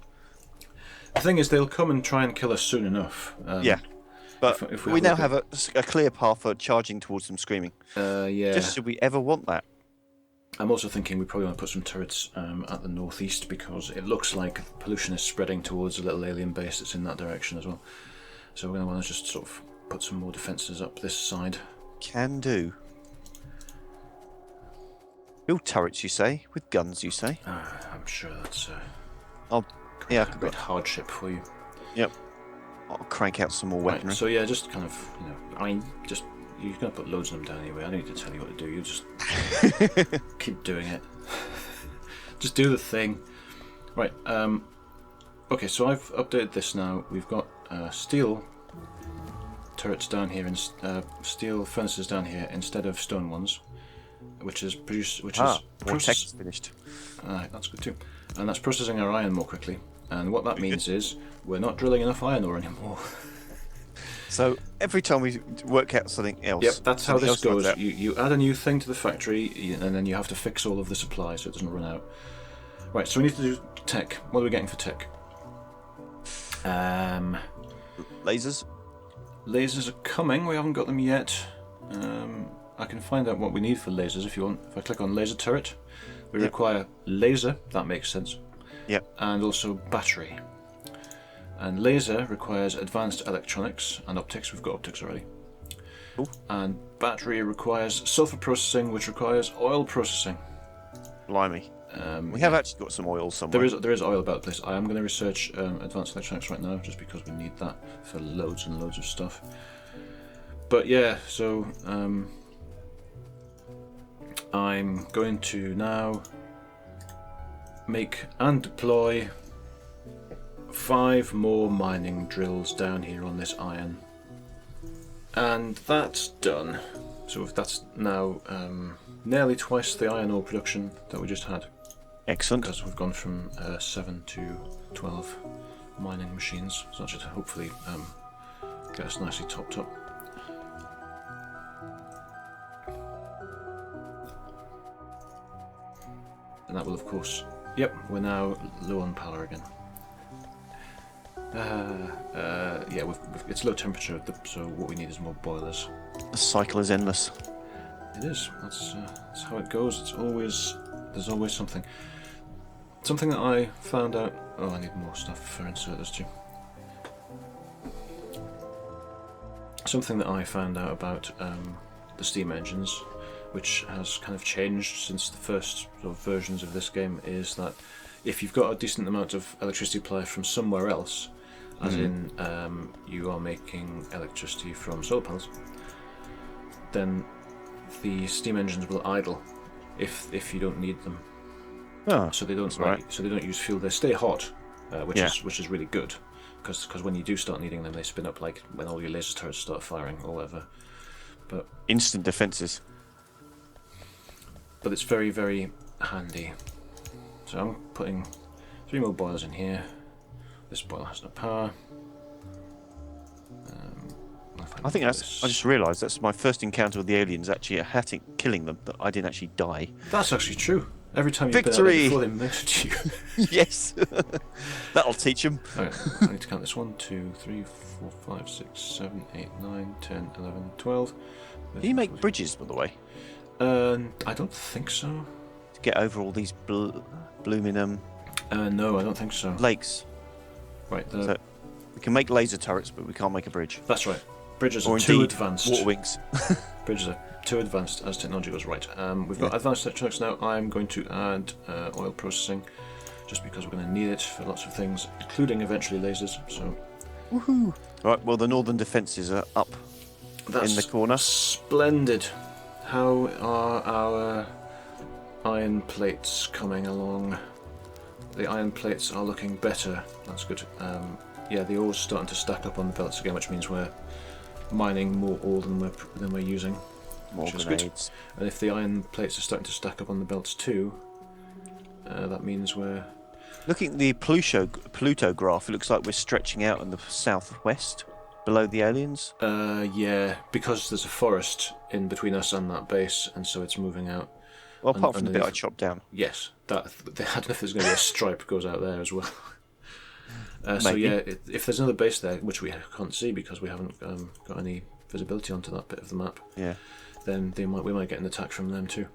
The thing is, they'll come and try and kill us soon enough.
Yeah. But if we now have a clear path for charging towards them screaming.
Yeah.
Just should we ever want that?
I'm also thinking we probably want to put some turrets at the northeast, because it looks like pollution is spreading towards a little alien base that's in that direction as well. So we're going to want to just sort of put some more defences up this side.
Can do. Build turrets, you say? With guns, you say?
I'm sure that's
a
great hardship for you.
Yep. I'll crank out some more weaponry.
Right, so yeah, just kind of, you're going to put loads of them down anyway. I don't need to tell you what to do. You just keep doing it. Just do the thing. Right. Okay, so I've updated this now. We've got steel turrets down here, and steel furnaces down here instead of stone ones, which is
text finished.
That's good too, and that's processing our iron more quickly. And what that means is we're not drilling enough iron ore anymore.
So every time we work out something else.
Yep, that's how this goes. You add a new thing to the factory, and then you have to fix all of the supplies so it doesn't run out. Right, so we need to do tech. What are we getting for tech?
Lasers.
Lasers are coming. We haven't got them yet. I can find out what we need for lasers if you want. If I click on laser turret, we require laser. That makes sense.
Yep.
And also battery. And laser requires advanced electronics and optics. We've got optics already.
Cool.
And battery requires sulfur processing, which requires oil processing.
Blimey. We have actually got some oil somewhere.
There is oil about this. I am going to research advanced electronics right now, just because we need that for loads and loads of stuff. But yeah, so I'm going to now make and deploy 5 more mining drills down here on this iron, and that's done. So that's now nearly twice the iron ore production that we just had.
Excellent.
Because we've gone from 7 to 12 mining machines, so that should hopefully get us nicely topped up. And that will, of course, yep, we're now low on power again. Yeah, it's low temperature, so what we need is more boilers.
The cycle is endless.
It is. That's how it goes. There's always something. Something that I found out. Oh, I need more stuff for inserters too. Something that I found out about the steam engines, which has kind of changed since the first sort of versions of this game, is that if you've got a decent amount of electricity supply from somewhere else, as in you are making electricity from solar panels, then the steam engines will idle if you don't need them.
Oh,
so they don't so they don't use fuel. They stay hot, which is really good, because when you do start needing them, they spin up like when all your laser turrets start firing or whatever. But
instant defenses.
But it's very, very handy. So I'm putting 3 more boilers in here. This boiler has no power.
I think that's. I just realised that's my first encounter with the aliens. Actually, killing them, but I didn't actually die.
That's actually true. Every time you've
Victory!
been out there before they missed you.
Yes, that'll teach them.
Okay, I need to count this: 1, 2, 3, 4, 5, 6, 7, 8, 9, 10, 11, 12.
Do you make bridges, by the way?
I don't think so.
To get over all these blooming
no, I don't think so.
lakes.
Right.
So we can make laser turrets, but we can't make a bridge.
That's right. Bridges are
Or
too
indeed,
advanced.
water wings.
Bridges are too advanced as technology goes. Right. We've got advanced electronics now. I'm going to add oil processing, just because we're going to need it for lots of things, including eventually lasers. So.
Woohoo! Right. Well, the northern defences are up in the corner.
Splendid. How are our iron plates coming along? The iron plates are looking better. That's good. Yeah, the ore's starting to stack up on the belts again, which means we're mining more ore than we're using.
More grenades.
Good. And if the iron plates are starting to stack up on the belts too, that means we're...
Looking at the Pluto graph, it looks like we're stretching out in the southwest, below the aliens.
Yeah, because there's a forest in between us and that base, and so it's moving out.
Well, apart from the bit I chopped down.
Yes, I don't know if there's going to be a stripe goes out there as well. So yeah, if there's another base there, which we can't see because we haven't got any visibility onto that bit of the map, then we might get an attack from them too.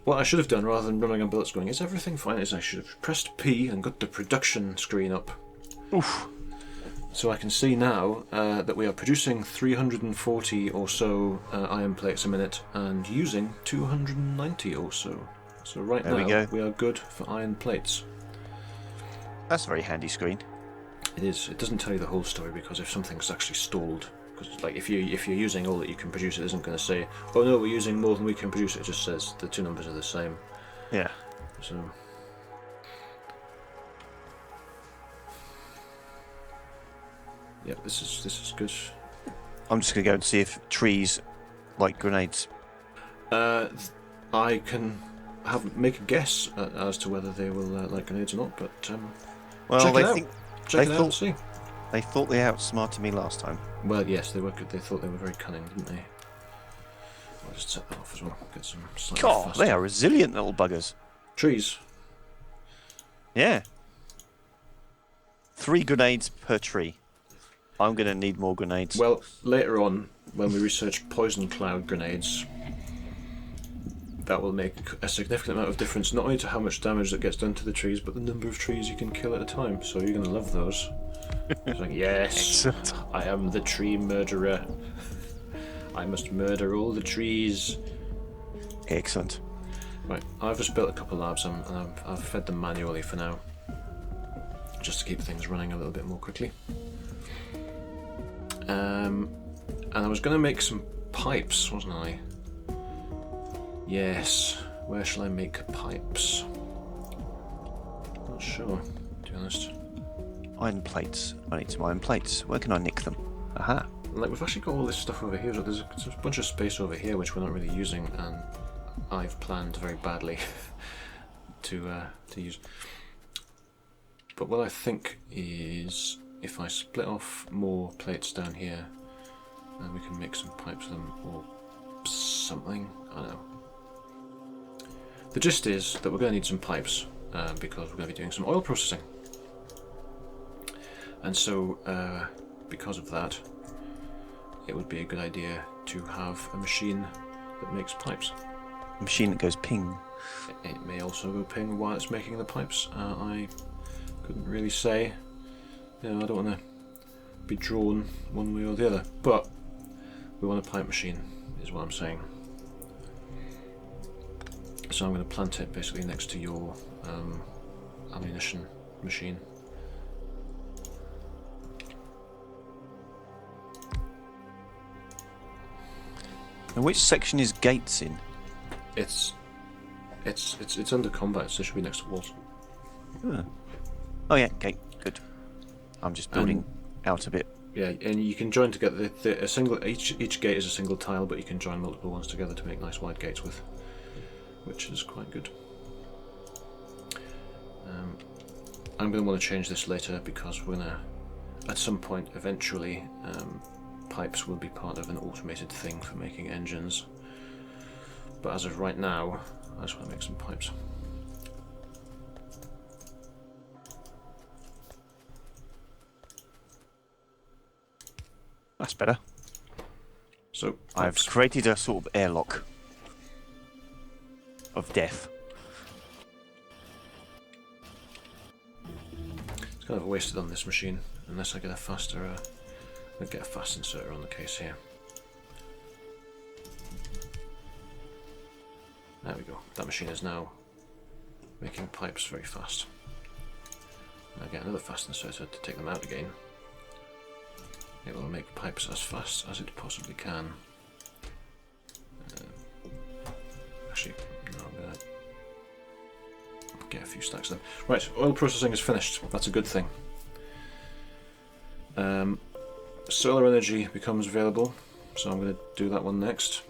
What I should have done, rather than running on bullets going, is everything fine, is I should have pressed P and got the production screen up.
Oof.
So I can see now that we are producing 340 or so iron plates a minute and using 290 or so. So right now we are good for iron plates.
That's a very handy screen.
It is. It doesn't tell you the whole story, because if something's actually stalled, because like if you're using all that you can produce, it isn't going to say, oh no, we're using more than we can produce. It just says the two numbers are the same.
Yeah.
So. Yeah, this is good.
I'm just going to go and see if trees like grenades.
I can make a guess as to whether they will like grenades or not, but
well,
check
they
it out.
think
Check it out and see.
They thought they outsmarted me last time.
Well, yes, they were good. They thought they were very cunning, didn't they? I'll just set that off as well. Get some slightly faster.
They are resilient little buggers.
Trees.
Yeah. 3 grenades per tree. I'm going to need more grenades.
Well, later on, when we research poison cloud grenades, that will make a significant amount of difference, not only to how much damage that gets done to the trees, but the number of trees you can kill at a time. So you're going to love those. It's like, yes, I am the tree murderer. I must murder all the trees.
Excellent.
Right, I've just built a couple labs and I've fed them manually for now, just to keep things running a little bit more quickly. And I was going to make some pipes, wasn't I? Yes. Where shall I make pipes? Not sure, to be honest.
Iron plates. I need some iron plates. Where can I nick them? Aha.
Like, we've actually got all this stuff over here. So there's a bunch of space over here which we're not really using, and I've planned very badly to use. But what I think is, if I split off more plates down here, then we can make some pipes of them or something. I don't know. The gist is that we're going to need some pipes because we're going to be doing some oil processing. And so, because of that, it would be a good idea to have a machine that makes pipes.
A machine that goes ping.
It may also go ping while it's making the pipes. I couldn't really say. You know, I don't want to be drawn one way or the other, but we want a pipe machine, is what I'm saying. So I'm going to plant it basically next to your ammunition machine.
And which section is gates in?
It's under combat, so it should be next to walls.
Oh yeah, gate. Good. I'm just building out a bit.
Yeah, and you can join together. A single each gate is a single tile, but you can join multiple ones together to make nice wide gates with, which is quite good. I'm going to want to change this later because we're going to, at some point, eventually, pipes will be part of an automated thing for making engines. But as of right now, I just want to make some pipes.
That's better.
So
I've created a sort of airlock of death.
It's kind of wasted on this machine unless I get a faster. I'll get a fast inserter on the case here. There we go. That machine is now making pipes very fast. And I get another fast inserter to take them out again. It will make pipes as fast as it possibly can. Actually, no, I'm going to get a few stacks of them. Right, oil processing is finished. That's a good thing. Solar energy becomes available, so I'm going to do that one next.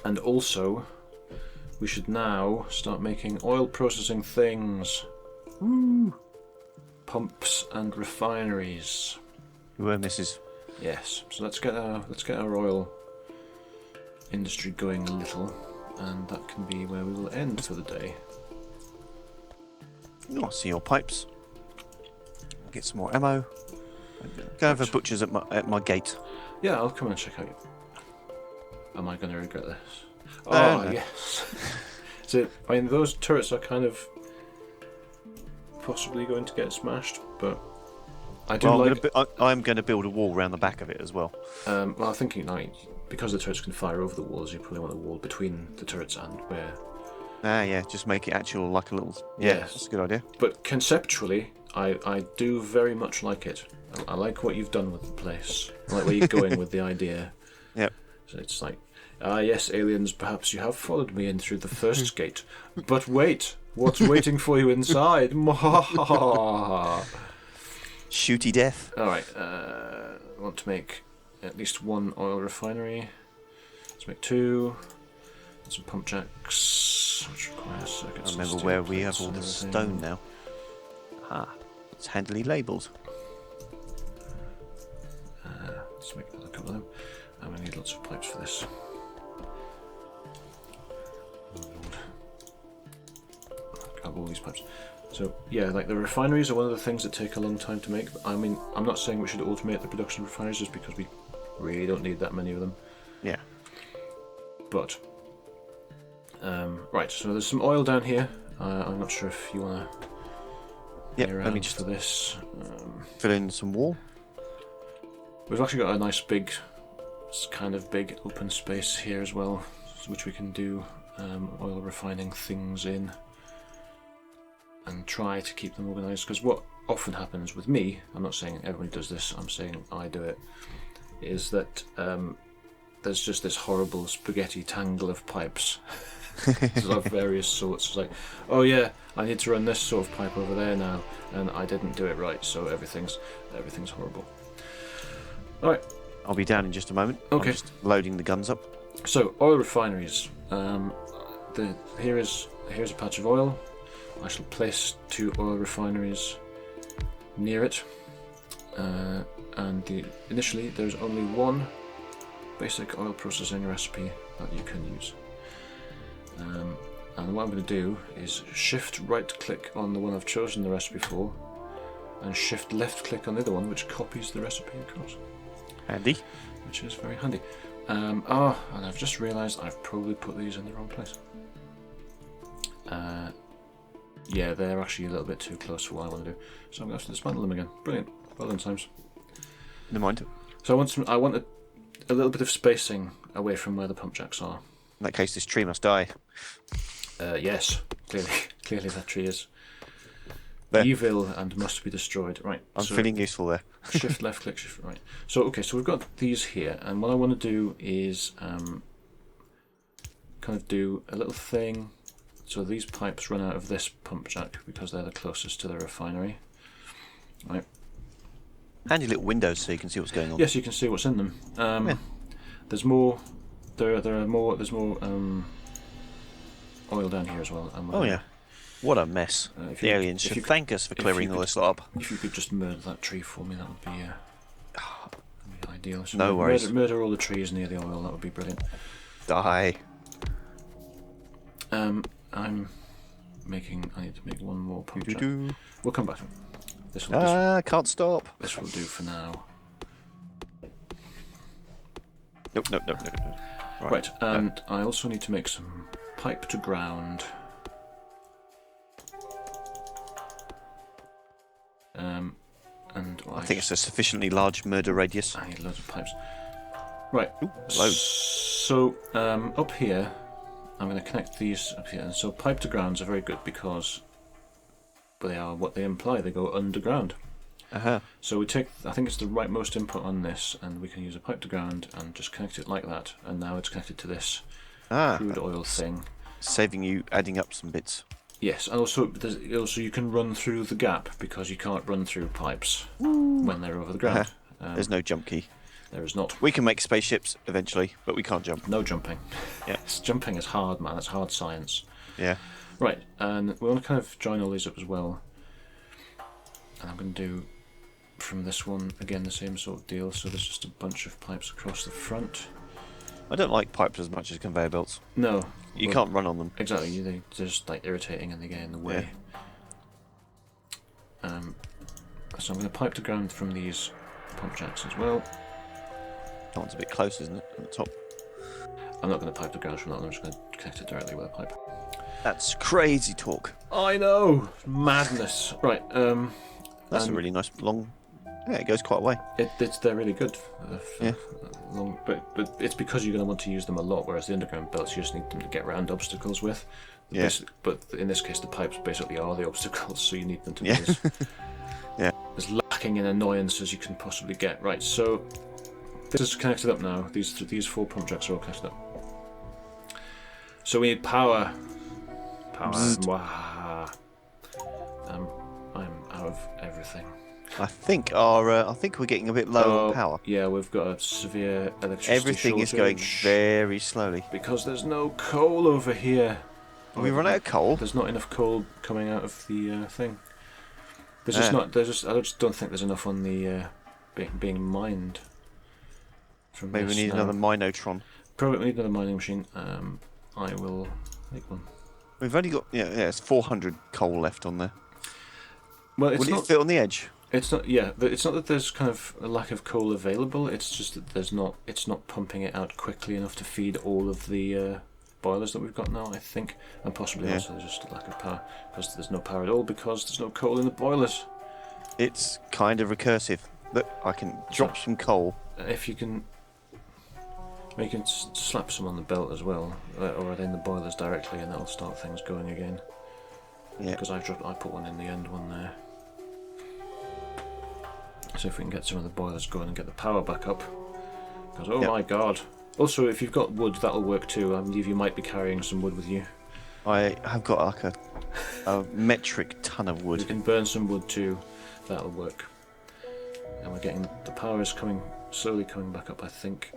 And also, we should now start making oil processing things. Woo! Pumps and refineries.
You were, Mrs.
Yes. So let's get our oil industry going a little, and that can be where we will end for the day.
Oh, I see your pipes. Get some more ammo. Go have a butcher's at my gate.
Yeah, I'll come and check out. Am I going to regret this?
No.
Yes. So, I mean, those turrets are kind of possibly going to get smashed, but I do
I'm going to build a wall around the back of it as well.
Well, I'm thinking like because the turrets can fire over the walls, you probably want a wall between the turrets and where.
Ah, yeah, just make it actual like a little. Yeah, that's a good idea.
But conceptually, I do very much like it. I like what you've done with the place. I like where you're going with the idea.
Yep.
So it's like, yes, aliens, perhaps you have followed me in through the first gate. But wait, what's waiting for you inside?
Shooty death.
Alright, I want to make at least one oil refinery. Let's make 2. And some pump jacks, which require circuits.
I remember where we have all the stone now. Ah, it's handily labelled.
Let's make a couple of them. And we need lots of pipes for this. Oh Lord. I've got all these pipes. So yeah, like the refineries are one of the things that take a long time to make. I mean, I'm not saying we should automate the production of refineries just because we really don't need that many of them.
Yeah.
But right, so there's some oil down here. I'm not sure if you want to.
Yeah, let me just
for this.
Fill in some wall.
We've actually got a nice big, kind of big open space here as well, which we can do oil refining things in, and try to keep them organised. Because what often happens with me, I'm not saying everybody does this, I'm saying I do it, is that there's just this horrible spaghetti tangle of pipes of various sorts. It's like, oh yeah, I need to run this sort of pipe over there now, and I didn't do it right, so everything's horrible. All right,
I'll be down in just a moment.
Okay.
I'm just loading the guns up.
So oil refineries. Here's a patch of oil. I shall place 2 oil refineries near it, and initially there's only one basic oil processing recipe that you can use. And what I'm going to do is shift right click on the one I've chosen the recipe for, and shift left click on the other one, which copies the recipe across.
Handy.
Which is very handy. And I've just realised I've probably put these in the wrong place. Yeah, they're actually a little bit too close for what I want to do. So I'm going to have to dismantle them again. Brilliant. Well done, Times.
Never mind.
So I want a little bit of spacing away from where the pump jacks are.
In that case, this tree must die.
Yes, clearly that tree is
there.
Evil and must be destroyed. Right.
I'm feeling useful there.
Shift left click, shift right. So okay, so we've got these here, and what I want to do is kind of do a little thing. So these pipes run out of this pump jack because they're the closest to the refinery. Right.
Handy little windows so you can see what's going on.
Yes, you can see what's in them.
Yeah.
There's more. There's more oil down here as well.
Oh yeah. What a mess. The aliens should thank us for clearing all this lot up.
If you could just murder that tree for me, that would be ideal. So
no worries.
Murder all the trees near the oil, that would be brilliant.
Die.
I need to make one more pump jack. We'll come back to it.
Can't stop.
This will do for now.
Nope.
Right, and I also need to make some pipe to ground. And
I think it's a sufficiently large murder radius.
I need loads of pipes. Right.
Ooh, loads.
So up here, I'm going to connect these up here. And so pipe to grounds are very good because they are what they imply. They go underground. So we take, I think it's the rightmost input on this, and we can use a pipe to ground and just connect it like that. And now it's connected to this crude oil thing,
saving you adding up some bits.
Yes, and also you can run through the gap because you can't run through pipes when they're over the ground.
There's no jump key.
There is not.
We can make spaceships eventually, but we can't jump.
No jumping.
Yeah,
jumping is hard, man. That's hard science.
Yeah.
Right, and we want to kind of join all these up as well. And I'm going to do from this one again the same sort of deal. So there's just a bunch of pipes across the front.
I don't like pipes as much as conveyor belts.
No.
You can't run on them.
Exactly, they're just like irritating and they get in the way. Yeah. So I'm going to pipe to ground from these pump jacks as well.
That one's a bit close, isn't it, at the top?
I'm not going to pipe to ground from that one, I'm just going to connect it directly with a pipe.
That's crazy talk.
I know! Madness. Right,
that's a really nice long... Yeah, it goes quite a way.
They're really good.
Yeah.
Long, but it's because you're going to want to use them a lot, whereas the underground belts you just need them to get around obstacles with.
Yeah.
But in this case, the pipes basically are the obstacles, so you need them to be as lacking in annoyance as you can possibly get. Right, so this is connected up now. These 4 pump jacks are all connected up. So we need power. I'm out of everything.
I think we're getting a bit low on power.
Yeah, we've got a severe electricity
Everything
shortage.
is going very slowly.
Because there's no coal over here.
Have we run out of coal?
There's not enough coal coming out of the thing. There's just not. I just don't think there's enough on the being mined. From
Maybe we need another minotron.
Probably need another mining machine. I will make one.
We've only got it's 400 coal left on there.
Well, it's
Will
not
it fit on the edge?
It's not. Yeah, it's not that there's kind of a lack of coal available. It's just that there's not. It's not pumping it out quickly enough to feed all of the boilers that we've got now. I think, and possibly also there's just a lack of power because there's no power at all because there's no coal in the boilers.
It's kind of recursive. Look, I can drop some coal.
If you can. You can slap some on the belt as well, or in the boilers directly, and that'll start things going again.
Yeah.
Because I put one in the end one there. So if we can get some of the boilers going and get the power back up, because my god! Also, if you've got wood, that'll work too. I believe you might be carrying some wood with you.
I have got like a metric ton of wood.
You can burn some wood too. That'll work. And we're getting the power is slowly coming back up, I think.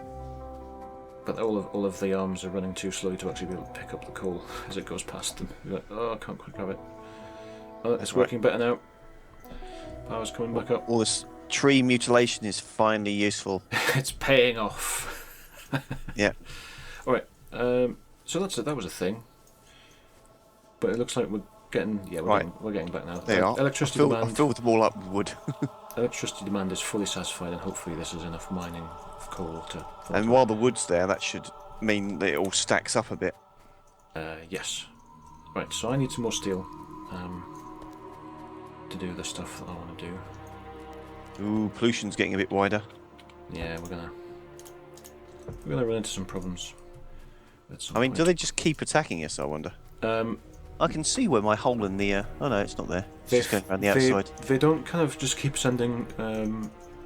But all of the arms are running too slowly to actually be able to pick up the coal as it goes past them. You're like, I can't quite grab it. Oh, it's working better now. Power's coming back up.
All this tree mutilation is finally useful.
It's paying off.
Yeah.
All right. So that's it. That was a thing. But it looks like we're getting. Yeah, we're getting back now.
There you are.
Electricity demand.
I filled them all up with wood.
Electricity demand is fully satisfied, and hopefully this is enough mining of coal to.
And while the wood's there, that should mean that it all stacks up a bit.
Yes. Right. So I need some more steel. To do the stuff that I want to do.
Ooh, pollution's getting a bit wider.
Yeah, we're gonna run into some problems.
I mean, do they just keep attacking us? I wonder. I can see where my hole in the. Oh no, it's not there. It's just going around the outside.
They don't kind of just keep sending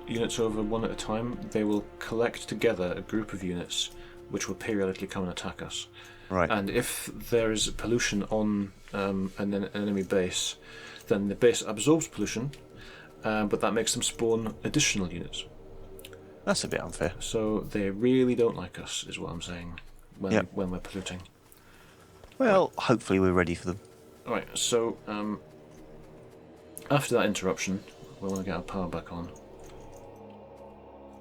units over one at a time. They will collect together a group of units, which will periodically come and attack us.
Right.
And if there is pollution on an enemy base, then the base absorbs pollution, but that makes them spawn additional units.
That's a bit unfair.
So they really don't like us, is what I'm saying, when we're polluting.
Well, hopefully we're ready for them.
Alright, so after that interruption, we want to get our power back on.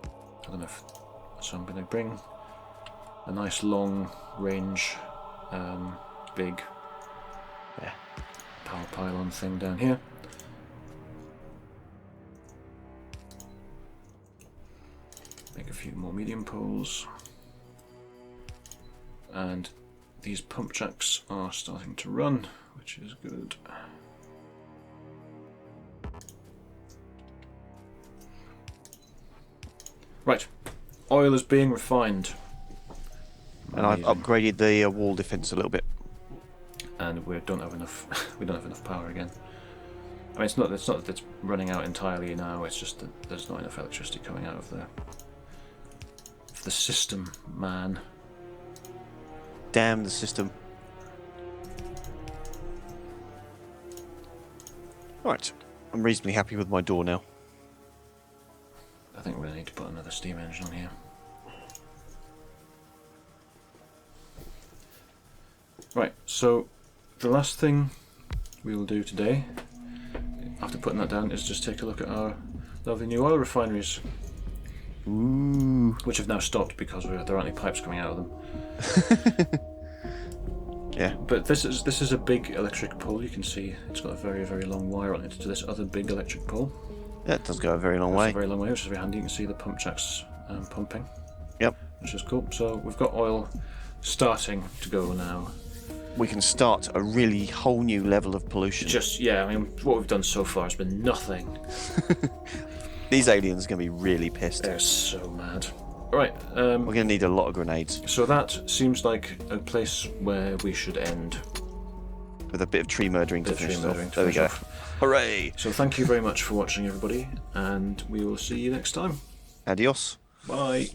I don't know if... So I'm going to bring a nice long range, big power pylon thing down here. Make a few more medium poles. And these pump jacks are starting to run, which is good. Right, oil is being refined.
And I've upgraded the wall defense a little bit.
And we don't have enough. We don't have enough power again. I mean, it's not that it's running out entirely now. It's just that there's not enough electricity coming out of the system, man.
Damn the system. Right, I'm reasonably happy with my door now.
I think we're going to need to put another steam engine on here. Right, so the last thing we will do today, after putting that down, is just take a look at our lovely new oil refineries.
Ooh.
Which have now stopped because there aren't any pipes coming out of them.
Yeah.
But this is a big electric pole. You can see it's got a very, very long wire on it to this other big electric pole.
Yeah, it does go a very long way.
A very long way, which is very handy. You can see the pump jacks pumping.
Yep.
Which is cool. So we've got oil starting to go now.
We can start a really whole new level of pollution.
I mean, what we've done so far has been nothing.
These aliens are going to be really pissed.
They're so mad. Right.
We're going to need a lot of grenades.
So that seems like a place where we should end.
With a bit of tree murdering to finish off. There we go. Hooray!
So thank you very much for watching, everybody, and we will see you next time.
Adios.
Bye.